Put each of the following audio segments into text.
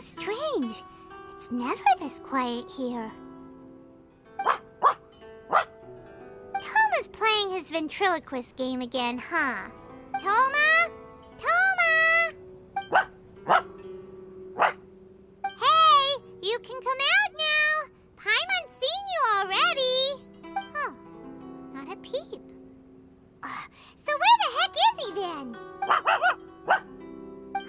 strange. It's never this quiet here. Toma's playing his ventriloquist game again, huh? Toma? Toma! Hey, you can come out now. Paimon's seen you already. Huh, not a peep. So where the heck is he then?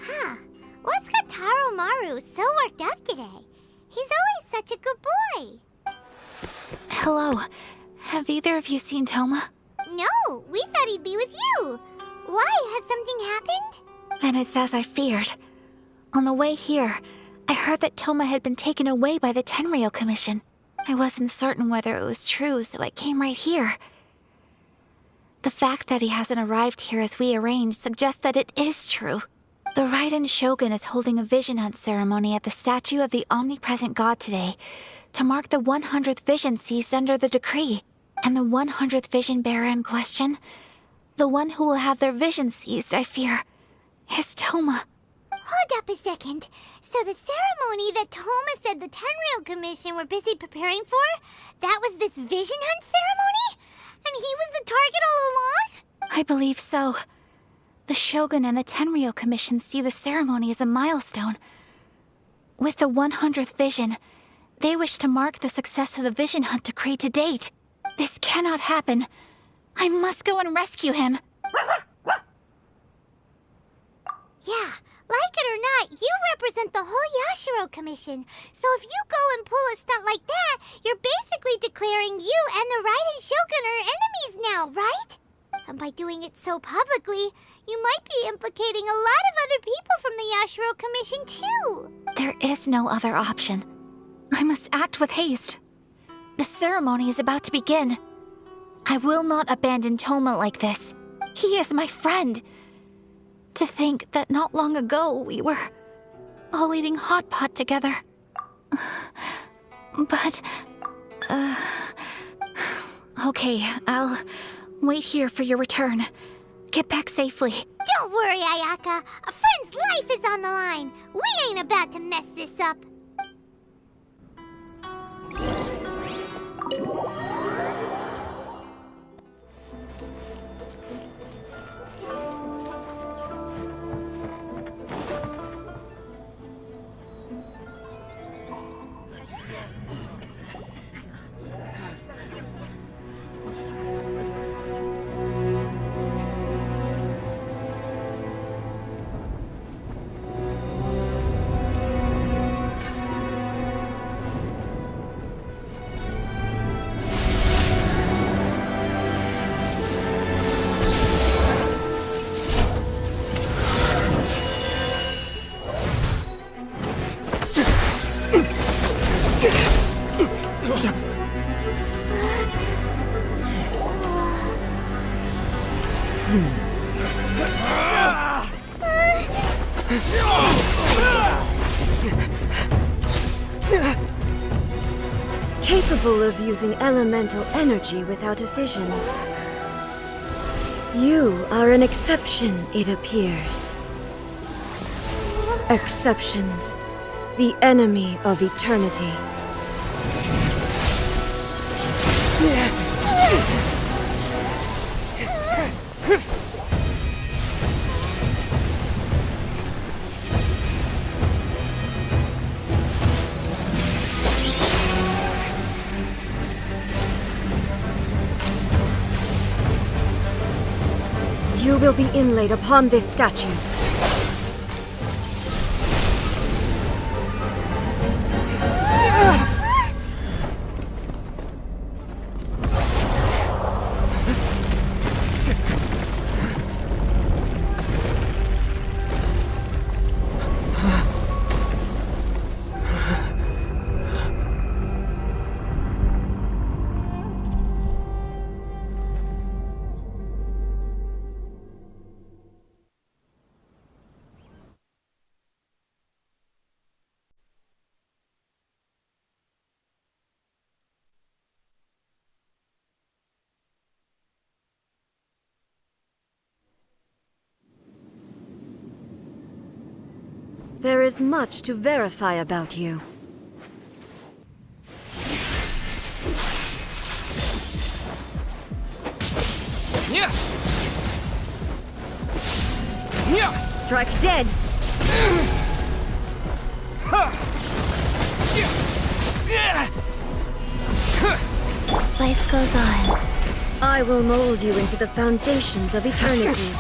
Huh, what's got Taro Maru so worked up today? He's always such a good boy. Hello. Have either of you seen Toma? No, we thought he'd be with you. Why? Has something happened? Then it's as I feared. On the way here, I heard that Toma had been taken away by the Tenryou Commission. I wasn't certain whether it was true, so I came right here. The fact that he hasn't arrived here as we arranged suggests that it is true. The Raiden Shogun is holding a vision hunt ceremony at the statue of the omnipresent god today to mark the 100th vision seized under the decree. And the 100th vision bearer in question, the one who will have their vision seized, I fear, is Toma. Hold up a second. So the ceremony that Toma said the Tenryou Commission were busy preparing for, that was this vision hunt ceremony? And he was the target all along? I believe so. The Shogun and the Tenryou Commission see the ceremony as a milestone. With the 100th vision, they wish to mark the success of the vision hunt decree to date. This cannot happen. I must go and rescue him. Yeah, like it or not, you represent the whole Yashiro Commission. So if you go and pull a stunt like that, you're basically declaring you and the Raiden Shogun are enemies now, right? And by doing it so publicly, you might be implicating a lot of other people from the Yashiro Commission too. There is no other option. I must act with haste. The ceremony is about to begin. I will not abandon Toma like this. He is my friend. To think that not long ago we were all eating hot pot together. But, okay, I'll wait here for your return. Get back safely. Don't worry, Ayaka. A friend's life is on the line. We ain't about to mess this up. Capable of using elemental energy without a vision. You are an exception, it appears. Exceptions, the enemy of eternity. You will be inlaid upon this statue. There is much to verify about you. Yeah. Yeah. Strike dead! Life goes on. I will mold you into the foundations of eternity.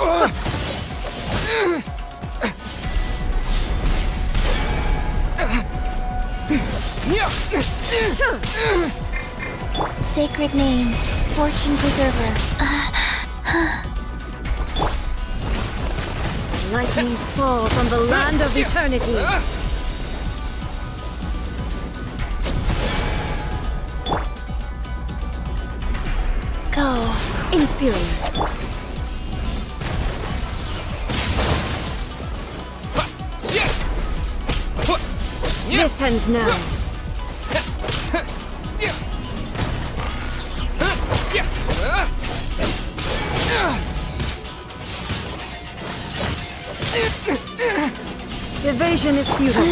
Sacred name, fortune preserver. Lightning fall from the land of eternity. Go. Inferior. This ends now. Evasion is futile.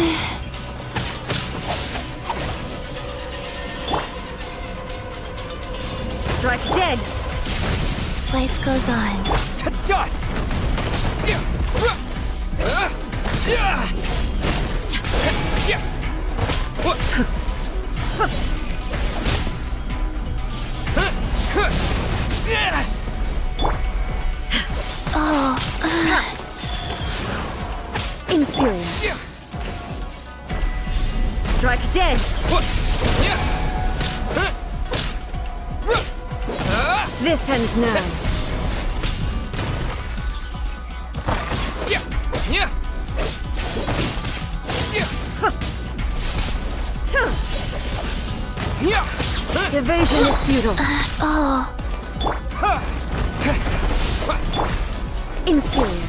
Strike dead! Life goes on. To dust! Inferior. Strike dead! This ends now. Evasion is futile. Inferior.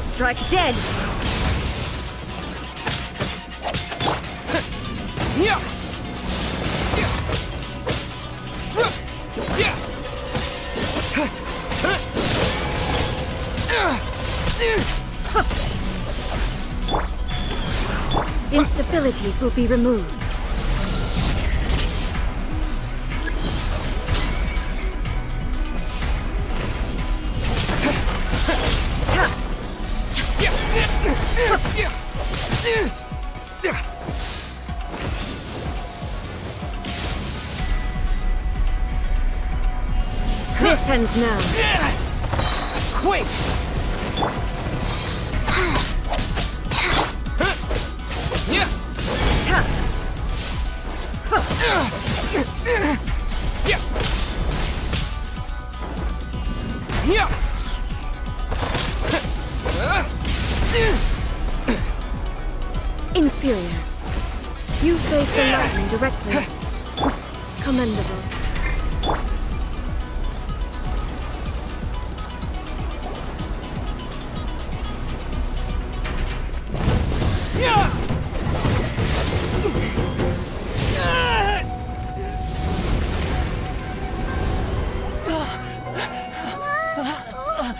Strike dead! Instabilities will be removed. This ends now. Quick! Inferior. You face the lightning directly. Commendable.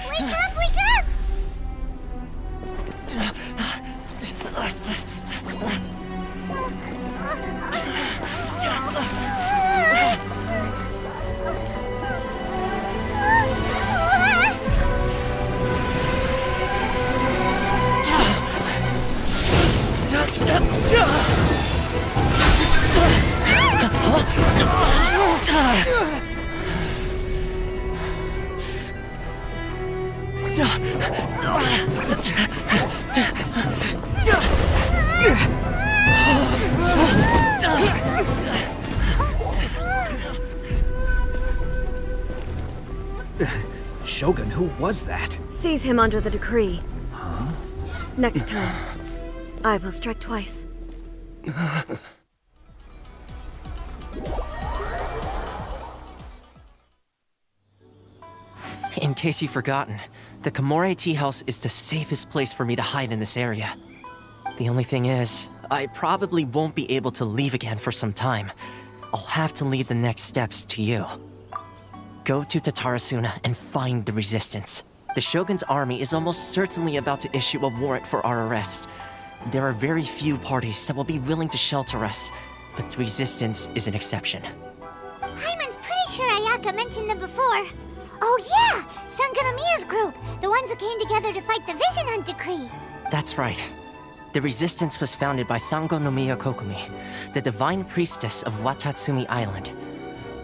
Wake up! Wake up! Shogun, who was that? Seize him under the decree. Next time, I will strike twice. In case you've forgotten, the Komore Tea House is the safest place for me to hide in this area. The only thing is, I probably won't be able to leave again for some time. I'll have to leave the next steps to you. Go to Tatarasuna and find the resistance. The Shogun's army is almost certainly about to issue a warrant for our arrest. There are very few parties that will be willing to shelter us, but the resistance is an exception. Paimon's pretty sure Ayaka mentioned them before. Oh yeah! Sanganamiya's group! The ones who came together to fight the Vision Hunt Decree! That's right. The resistance was founded by Sangonomiya Kokumi, the divine priestess of Watatsumi Island.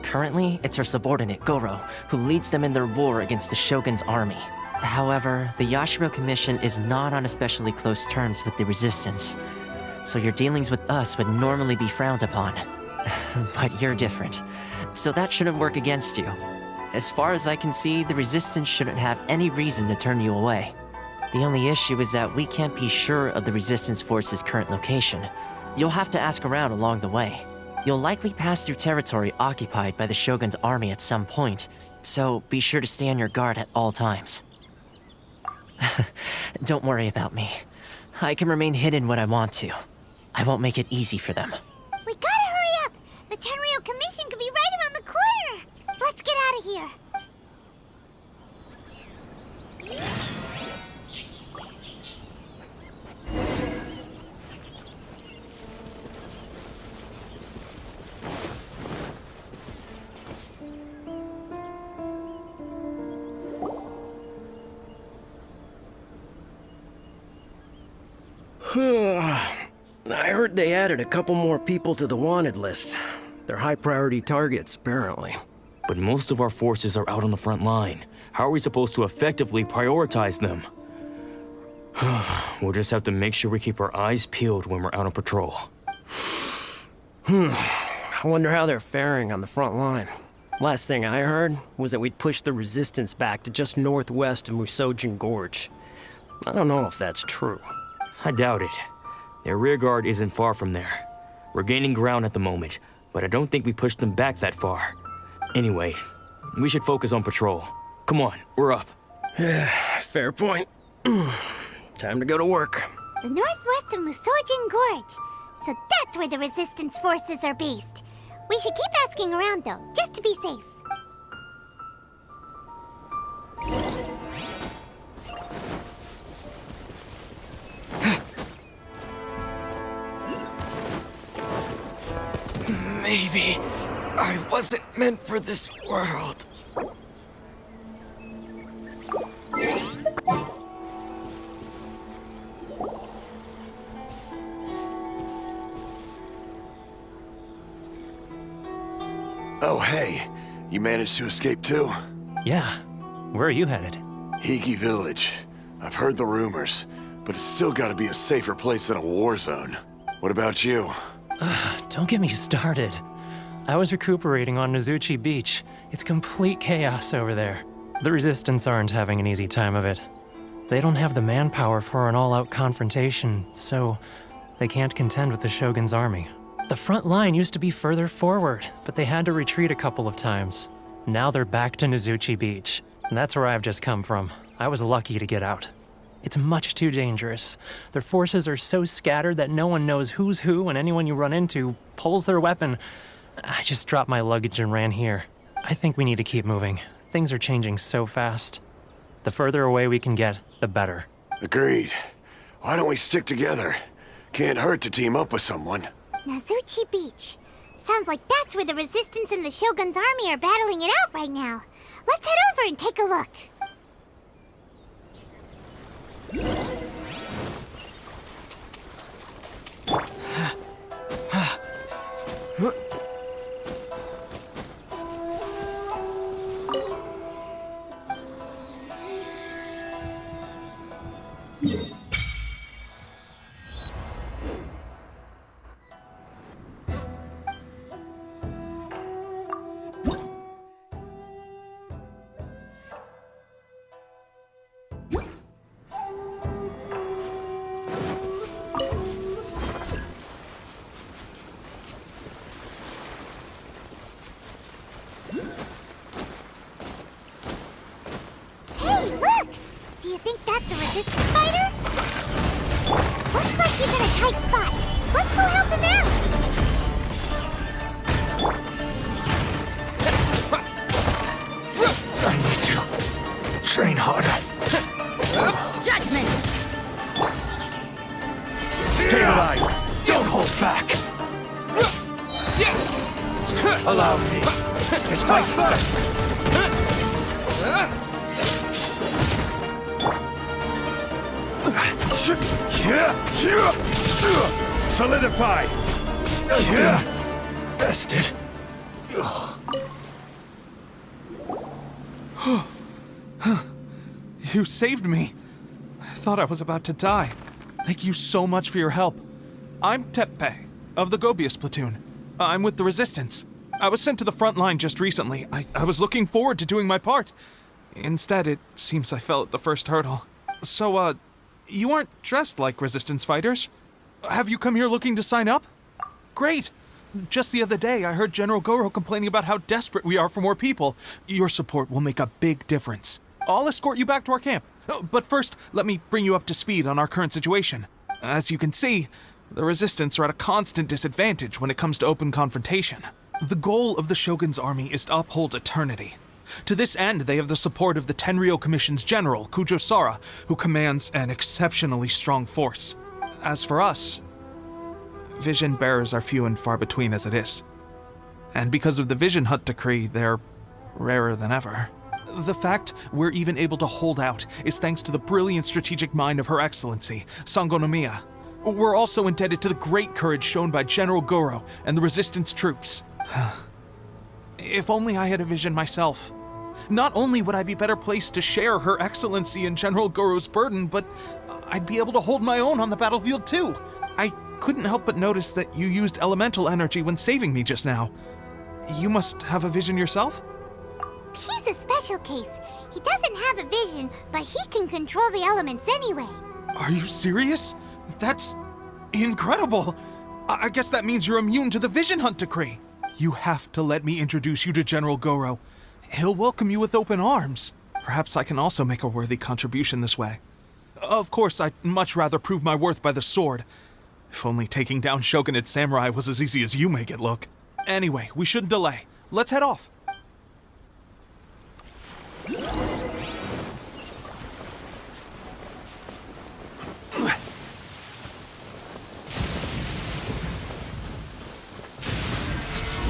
Currently, it's her subordinate, Goro, who leads them in their war against the Shogun's army. However, the Yashiro Commission is not on especially close terms with the resistance, so your dealings with us would normally be frowned upon. But you're different, so that shouldn't work against you. As far as I can see, the resistance shouldn't have any reason to turn you away. The only issue is that we can't be sure of the resistance force's current location. You'll have to ask around along the way. You'll likely pass through territory occupied by the Shogun's army at some point, so be sure to stay on your guard at all times. Don't worry about me. I can remain hidden when I want to. I won't make it easy for them. We gotta hurry up! The Tenryou Commission could be right around the corner! Let's get out of here! I heard they added a couple more people to the wanted list. They're high priority targets, apparently. But most of our forces are out on the front line. How are we supposed to effectively prioritize them? We'll just have to make sure we keep our eyes peeled when we're out on patrol. I wonder how they're faring on the front line. Last thing I heard was that we'd pushed the resistance back to just northwest of Musojin Gorge. I don't know if that's true. I doubt it. Their rearguard isn't far from there. We're gaining ground at the moment, but I don't think we pushed them back that far. Anyway, we should focus on patrol. Come on, we're up. Fair point. Time to go to work. The northwest of Musojin Gorge. So that's where the resistance forces are based. We should keep asking around though, just to be safe. Maybe I wasn't meant for this world. Oh, hey. You managed to escape too? Yeah. Where are you headed? Hiki Village. I've heard the rumors, but it's still gotta be a safer place than a war zone. What about you? Don't get me started. I was recuperating on Nozuchi Beach. It's complete chaos over there. The Resistance aren't having an easy time of it. They don't have the manpower for an all-out confrontation, so they can't contend with the Shogun's army. The front line used to be further forward, but they had to retreat a couple of times. Now they're back to Nozuchi Beach. And that's where I've just come from. I was lucky to get out. It's much too dangerous. Their forces are so scattered that no one knows who's who, and anyone you run into pulls their weapon. I just dropped my luggage and ran here. I think we need to keep moving. Things are changing so fast. The further away we can get, the better. Agreed. Why don't we stick together? Can't hurt to team up with someone. Nozuchi Beach. Sounds like that's where the Resistance and the Shogun's army are battling it out right now. Let's head over and take a look. Hey, look! Do you think that's a Resistance fighter? Looks like he's in a tight spot. Let's Allow me to strike first! Solidify! Bested. You saved me. I thought I was about to die. Thank you so much for your help. I'm Teppei, of the Gobius platoon. I'm with the Resistance. I was sent to the front line just recently. I was looking forward to doing my part. Instead, it seems I fell at the first hurdle. So, you aren't dressed like Resistance fighters? Have you come here looking to sign up? Great! Just the other day, I heard General Goro complaining about how desperate we are for more people. Your support will make a big difference. I'll escort you back to our camp. But first, let me bring you up to speed on our current situation. As you can see, the Resistance are at a constant disadvantage when it comes to open confrontation. The goal of the Shogun's army is to uphold eternity. To this end, they have the support of the Tenryou Commission's general, Kujosara, who commands an exceptionally strong force. As for us, vision bearers are few and far between as it is. And because of the Vision Hut decree, they're rarer than ever. The fact we're even able to hold out is thanks to the brilliant strategic mind of Her Excellency, Sango Nomiya. We're also indebted to the great courage shown by General Goro and the Resistance troops. If only I had a vision myself. Not only would I be better placed to share Her Excellency and General Goro's burden, but I'd be able to hold my own on the battlefield too. I couldn't help but notice that you used elemental energy when saving me just now. You must have a vision yourself? He's a special case. He doesn't have a vision, but he can control the elements anyway. Are you serious? That's incredible. I guess that means you're immune to the Vision Hunt decree. You have to let me introduce you to General Goro. He'll welcome you with open arms. Perhaps I can also make a worthy contribution this way. Of course, I'd much rather prove my worth by the sword. If only taking down Shogunate samurai was as easy as you make it look. Anyway, we shouldn't delay. Let's head off.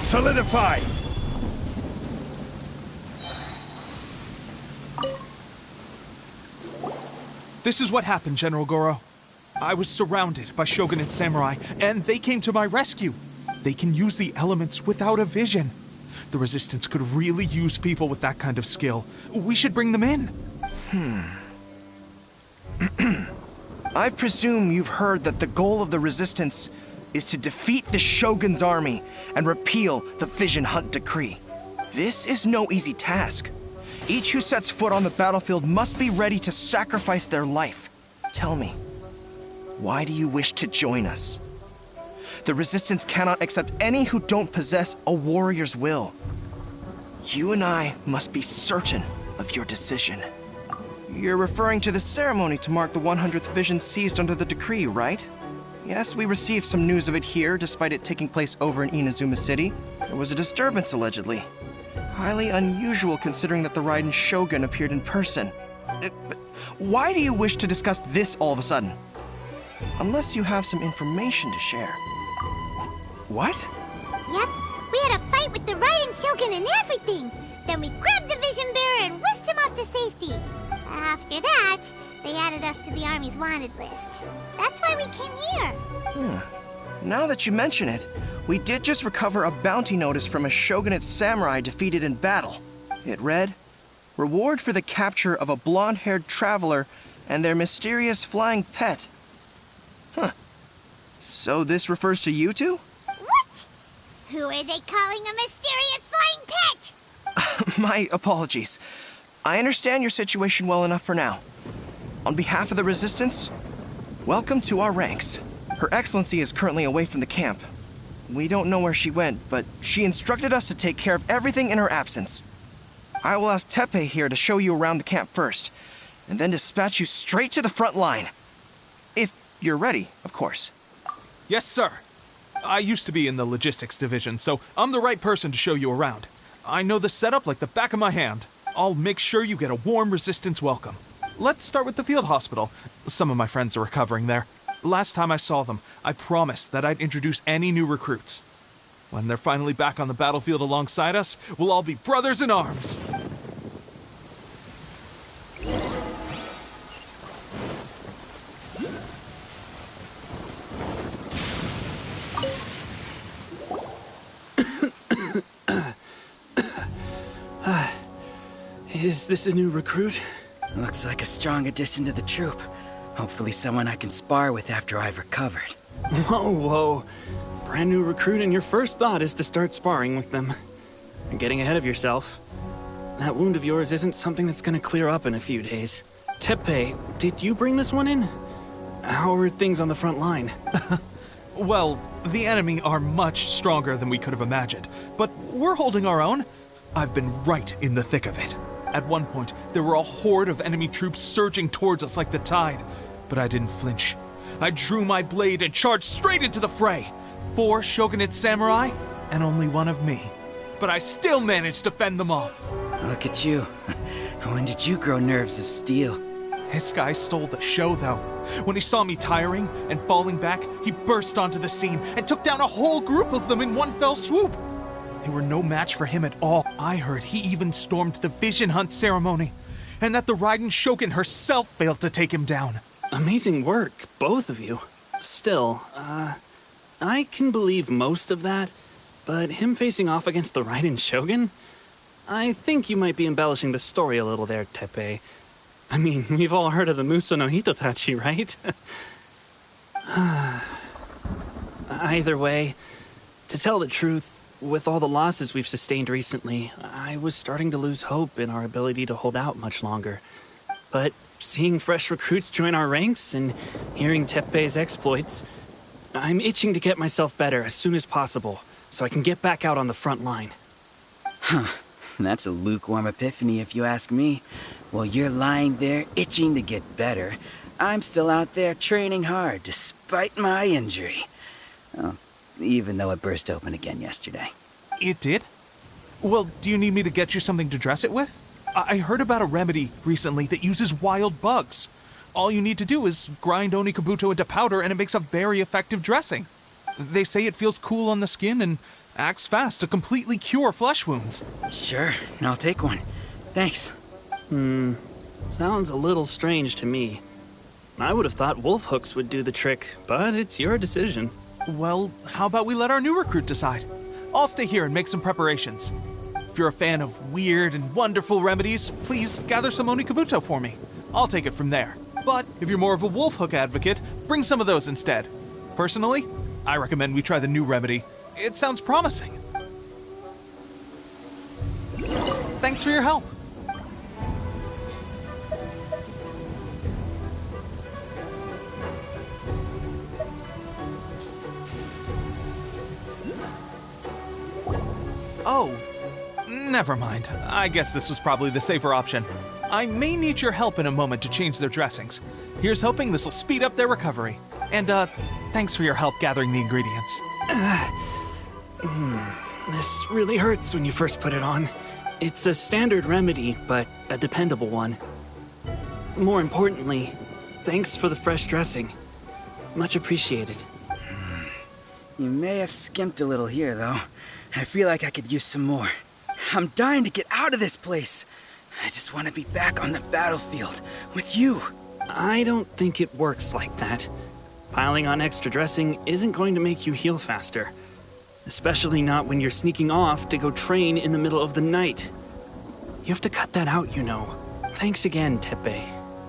Solidify! This is what happened, General Goro. I was surrounded by Shogunate samurai, and they came to my rescue. They can use the elements without a vision. The Resistance could really use people with that kind of skill. We should bring them in. I presume you've heard that the goal of the Resistance is to defeat the Shogun's army and repeal the Vision Hunt decree. This is no easy task. Each who sets foot on the battlefield must be ready to sacrifice their life. Tell me, why do you wish to join us? The Resistance cannot accept any who don't possess a warrior's will. You and I must be certain of your decision. You're referring to the ceremony to mark the 100th vision seized under the decree, right? Yes, we received some news of it here, despite it taking place over in Inazuma City. There was a disturbance, allegedly. Highly unusual considering that the Raiden Shogun appeared in person. Why do you wish to discuss this all of a sudden? Unless you have some information to share. What? Yep, we had a fight with the Raiden Shogun and everything. Then we grabbed the Vision Bearer and whisked him off to safety. After that, they added us to the Army's wanted list. That's why we came here. Now that you mention it, we did just recover a bounty notice from a Shogunate samurai defeated in battle. It read, "Reward for the capture of a blonde-haired traveler and their mysterious flying pet." So this refers to you two? What? Who are they calling a mysterious flying pet? My apologies. I understand your situation well enough for now. On behalf of the Resistance, welcome to our ranks. Her Excellency is currently away from the camp. We don't know where she went, but she instructed us to take care of everything in her absence. I will ask Teppei here to show you around the camp first, and then dispatch you straight to the front line. If you're ready, of course. Yes, sir. I used to be in the logistics division, so I'm the right person to show you around. I know the setup like the back of my hand. I'll make sure you get a warm Resistance welcome. Let's start with the field hospital. Some of my friends are recovering there. Last time I saw them, I promised that I'd introduce any new recruits. When they're finally back on the battlefield alongside us, we'll all be brothers in arms. Is this a new recruit? Looks like a strong addition to the troop. Hopefully someone I can spar with after I've recovered. Whoa, whoa. Brand new recruit and your first thought is to start sparring with them. You're getting ahead of yourself. That wound of yours isn't something that's gonna clear up in a few days. Teppei, did you bring this one in? How are things on the front line? Well, the enemy are much stronger than we could have imagined, but we're holding our own. I've been right in the thick of it. At one point, there were a horde of enemy troops surging towards us like the tide, but I didn't flinch. I drew my blade and charged straight into the fray. 4 shogunate samurai, and only one of me. But I still managed to fend them off. Look at you. When did you grow nerves of steel? This guy stole the show, though. When he saw me tiring and falling back, he burst onto the scene and took down a whole group of them in one fell swoop. They were no match for him at all. I heard he even stormed the vision hunt ceremony, and that the Raiden Shogun herself failed to take him down. Amazing work, both of you. Still, I can believe most of that, but him facing off against the Raiden Shogun? I think you might be embellishing the story a little there, Teppei. I mean, we've all heard of the Muso no Hitotachi, right? Either way, to tell the truth, with all the losses we've sustained recently, I was starting to lose hope in our ability to hold out much longer. But seeing fresh recruits join our ranks and hearing Teppei's exploits, I'm itching to get myself better as soon as possible, so I can get back out on the front line. Huh. That's a lukewarm epiphany if you ask me. While you're lying there itching to get better, I'm still out there training hard despite my injury. Oh, even though it burst open again yesterday. It did? Well, do you need me to get you something to dress it with? I heard about a remedy recently that uses wild bugs. All you need to do is grind Onikabuto into powder and it makes a very effective dressing. They say it feels cool on the skin and acts fast to completely cure flesh wounds. Sure, I'll take one. Thanks. Sounds a little strange to me. I would have thought wolf hooks would do the trick, but it's your decision. Well, how about we let our new recruit decide? I'll stay here and make some preparations. If you're a fan of weird and wonderful remedies, please gather some Onikabuto for me. I'll take it from there. But if you're more of a wolf hook advocate, bring some of those instead. Personally, I recommend we try the new remedy. It sounds promising. Thanks for your help. Oh, never mind. I guess this was probably the safer option. I may need your help in a moment to change their dressings. Here's hoping this'll speed up their recovery. And, thanks for your help gathering the ingredients. This really hurts when you first put it on. It's a standard remedy, but a dependable one. More importantly, thanks for the fresh dressing. Much appreciated. You may have skimped a little here, though. I feel like I could use some more. I'm dying to get out of this place. I just want to be back on the battlefield with you. I don't think it works like that. Piling on extra dressing isn't going to make you heal faster. Especially not when you're sneaking off to go train in the middle of the night. You have to cut that out, you know. Thanks again, Teppei.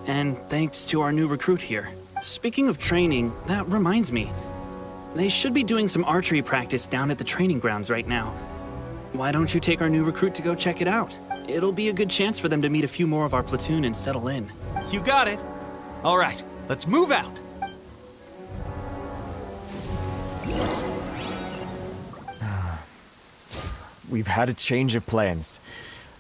And thanks to our new recruit here. Speaking of training, that reminds me. They should be doing some archery practice down at the training grounds right now. Why don't you take our new recruit to go check it out? It'll be a good chance for them to meet a few more of our platoon and settle in. You got it. All right, let's move out. We've had a change of plans.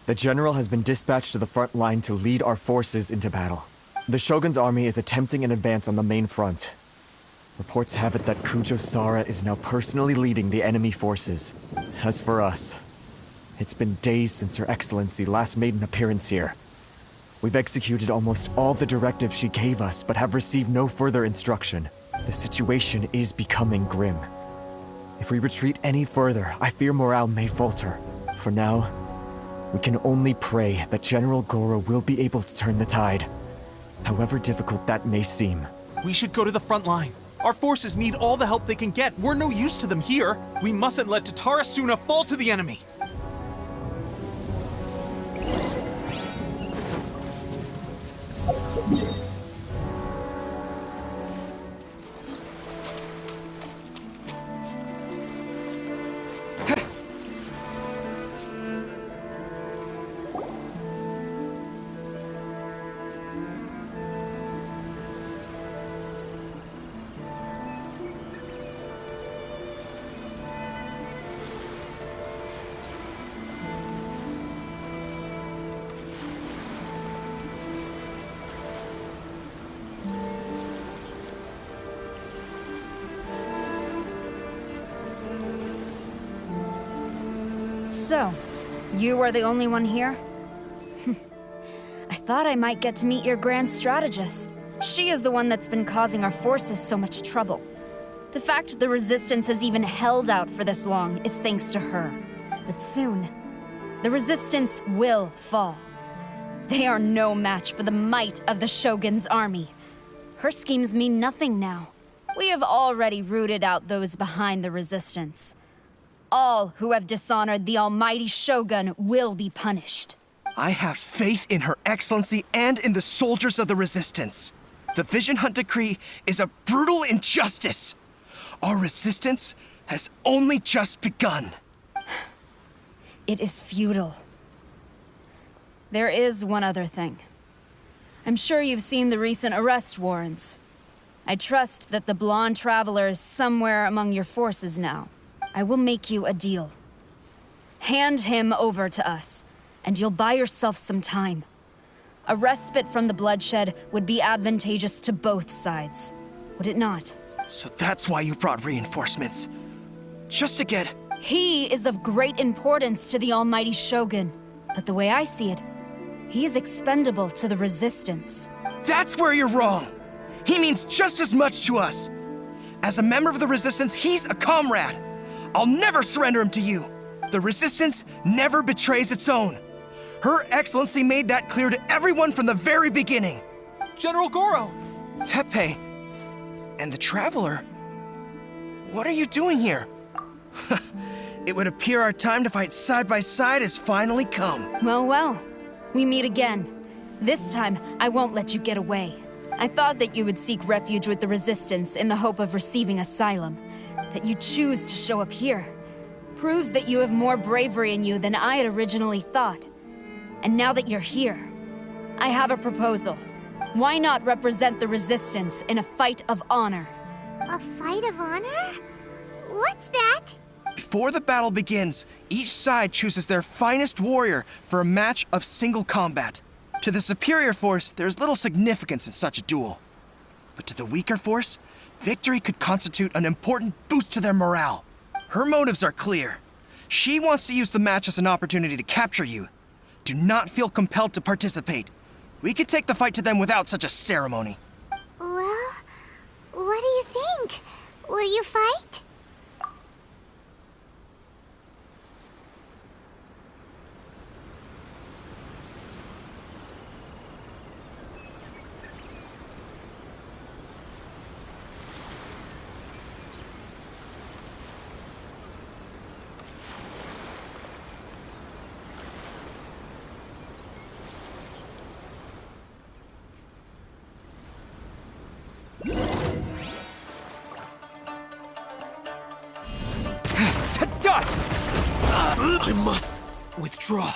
The general has been dispatched to the front line to lead our forces into battle. The Shogun's army is attempting an advance on the main front. Reports have it that Kujo Sara is now personally leading the enemy forces. As for us, it's been days since Her Excellency last made an appearance here. We've executed almost all the directives she gave us, but have received no further instruction. The situation is becoming grim. If we retreat any further, I fear morale may falter. For now, we can only pray that General Goro will be able to turn the tide, however difficult that may seem. We should go to the front line. Our forces need all the help they can get. We're no use to them here. We mustn't let Tatarasuna fall to the enemy. So, you are the only one here? I thought I might get to meet your grand strategist. She is the one that's been causing our forces so much trouble. The fact the Resistance has even held out for this long is thanks to her. But soon, the Resistance will fall. They are no match for the might of the Shogun's army. Her schemes mean nothing now. We have already rooted out those behind the Resistance. All who have dishonored the almighty Shogun will be punished. I have faith in Her Excellency and in the soldiers of the Resistance. The Vision Hunt Decree is a brutal injustice. Our resistance has only just begun. It is futile. There is one other thing. I'm sure you've seen the recent arrest warrants. I trust that the blonde traveler is somewhere among your forces now. I will make you a deal. Hand him over to us, and you'll buy yourself some time. A respite from the bloodshed would be advantageous to both sides, would it not? So that's why you brought reinforcements. Just to get... He is of great importance to the almighty Shogun, but the way I see it, he is expendable to the Resistance. That's where you're wrong! He means just as much to us! As a member of the Resistance, he's a comrade! I'll never surrender him to you! The Resistance never betrays its own! Her Excellency made that clear to everyone from the very beginning! General Goro! Teppei and the Traveler? What are you doing here? It would appear our time to fight side by side has finally come. Well, we meet again. This time, I won't let you get away. I thought that you would seek refuge with the Resistance in the hope of receiving asylum. That you choose to show up here proves that you have more bravery in you than I had originally thought. And now that you're here, I have a proposal. Why not represent the Resistance in a fight of honor? A fight of honor? What's that? Before the battle begins, each side chooses their finest warrior for a match of single combat. To the superior force, there's little significance in such a duel. But to the weaker force, victory could constitute an important boost to their morale. Her motives are clear. She wants to use the match as an opportunity to capture you. Do not feel compelled to participate. We could take the fight to them without such a ceremony. Well, what do you think? Will you fight? To dust! I must withdraw.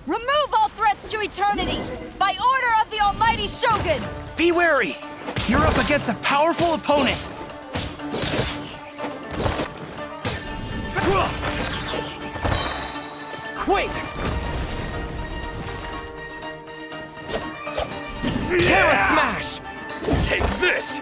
Remove all threats to eternity, by order of the almighty Shogun! Be wary! You're up against a powerful opponent! Quick! Terra Smash! Take this!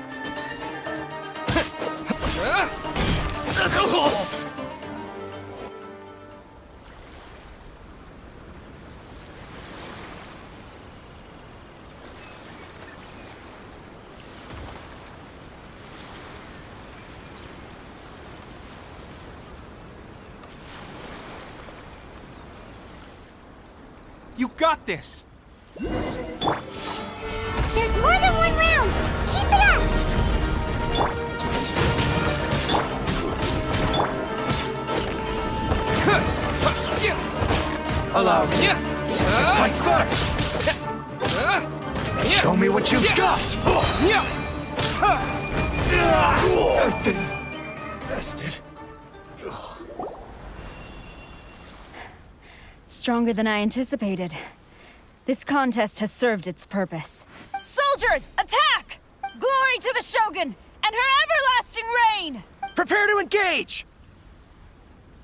You got this! There's more than one round! Keep it up! Allow me to strike first. Show me what you've got. I've been bested. Stronger than I anticipated. This contest has served its purpose. Soldiers, attack! Glory to the Shogun and her everlasting reign! Prepare to engage!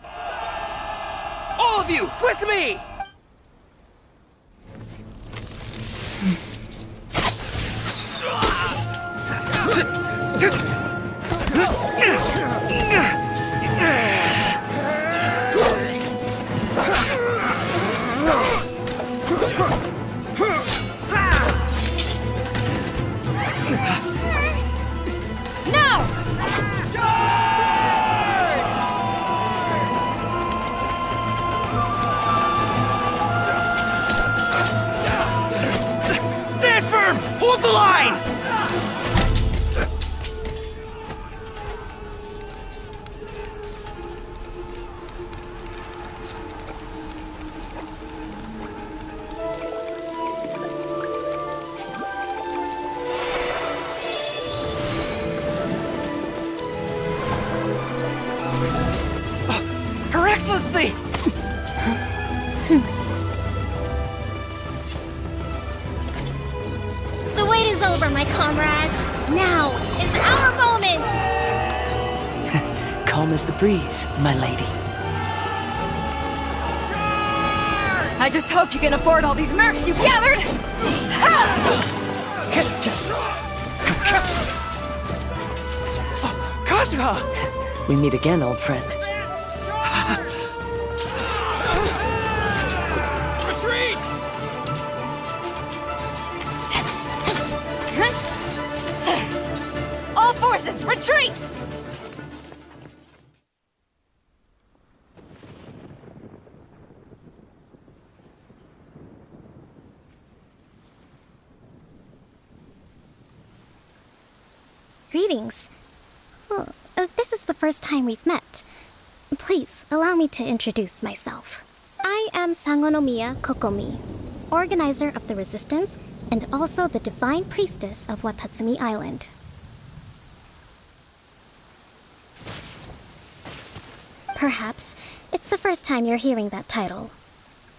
All of you, with me! Hold the line! Her Excellency! The wait is over, my comrades. Now is our moment! Calm as the breeze, my lady. I just hope you can afford all these mercs you've gathered! Kazuha! We meet again, old friend. Retreat! All forces, retreat! Greetings. This is the first time we've met. Please, allow me to introduce myself. I am Sangonomiya Kokomi, organizer of the Resistance and also the Divine Priestess of Watatsumi Island. Perhaps it's the first time you're hearing that title.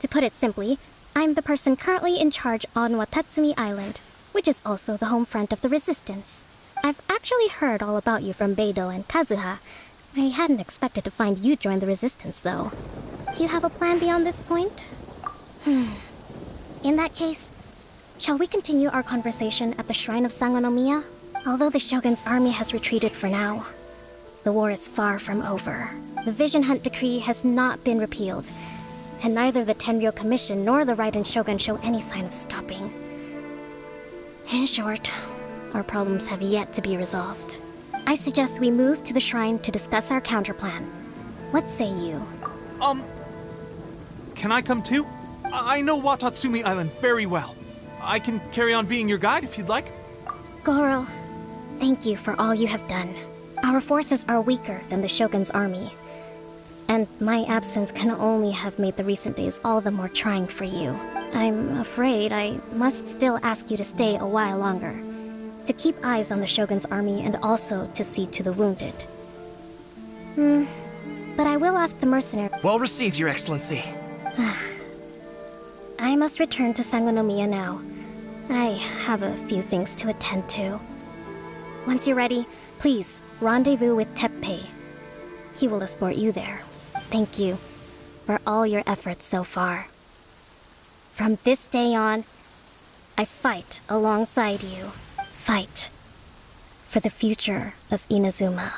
To put it simply, I'm the person currently in charge on Watatsumi Island, which is also the home front of the Resistance. I've actually heard all about you from Beidou and Kazuha. I hadn't expected to find you join the Resistance, though. Do you have a plan beyond this point? In that case, shall we continue our conversation at the Shrine of Sangonomiya? Although the Shogun's army has retreated for now, the war is far from over. The Vision Hunt Decree has not been repealed, and neither the Tenryou Commission nor the Raiden Shogun show any sign of stopping. In short, our problems have yet to be resolved. I suggest we move to the shrine to discuss our counterplan. What say you? Can I come too? I know Watatsumi Island very well. I can carry on being your guide if you'd like. Goro, thank you for all you have done. Our forces are weaker than the Shogun's army, and my absence can only have made the recent days all the more trying for you. I'm afraid I must still ask you to stay a while longer, to keep eyes on the Shogun's army and also to see to the wounded. But I will ask the mercenary. Well received, Your Excellency. I must return to Sangonomiya now. I have a few things to attend to. Once you're ready, please rendezvous with Teppei. He will escort you there. Thank you for all your efforts so far. From this day on, I fight alongside you. Fight for the future of Inazuma.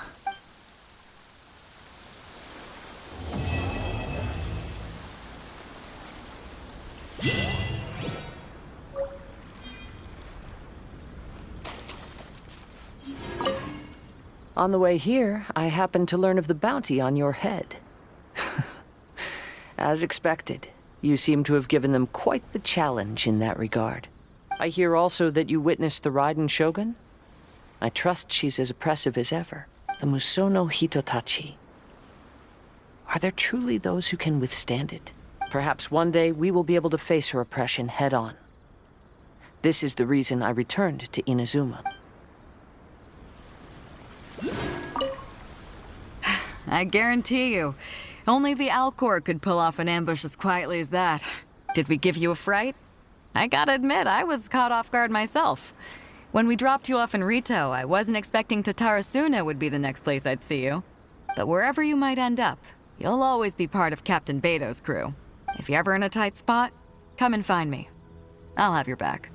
On the way here, I happened to learn of the bounty on your head. As expected, You seem to have given them quite the challenge in that regard. I hear also that you witnessed the Raiden Shogun? I trust she's as oppressive as ever. The Musono Hitotachi. Are there truly those who can withstand it? Perhaps one day we will be able to face her oppression head on. This is the reason I returned to Inazuma. I guarantee you, only the Alcor could pull off an ambush as quietly as that. Did we give you a fright? I gotta admit, I was caught off guard myself. When we dropped you off in Rito, I wasn't expecting Tatarasuna would be the next place I'd see you. But wherever you might end up, you'll always be part of Captain Beto's crew. If you're ever in a tight spot, come and find me. I'll have your back.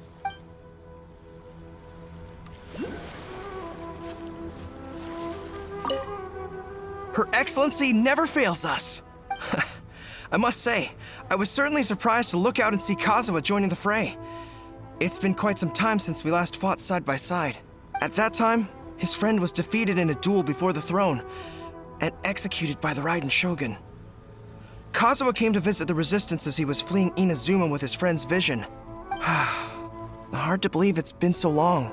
Her Excellency never fails us. I must say, I was certainly surprised to look out and see Kazuha joining the fray. It's been quite some time since we last fought side by side. At that time, his friend was defeated in a duel before the throne and executed by the Raiden Shogun. Kazuha came to visit the Resistance as he was fleeing Inazuma with his friend's vision. Hard to believe it's been so long.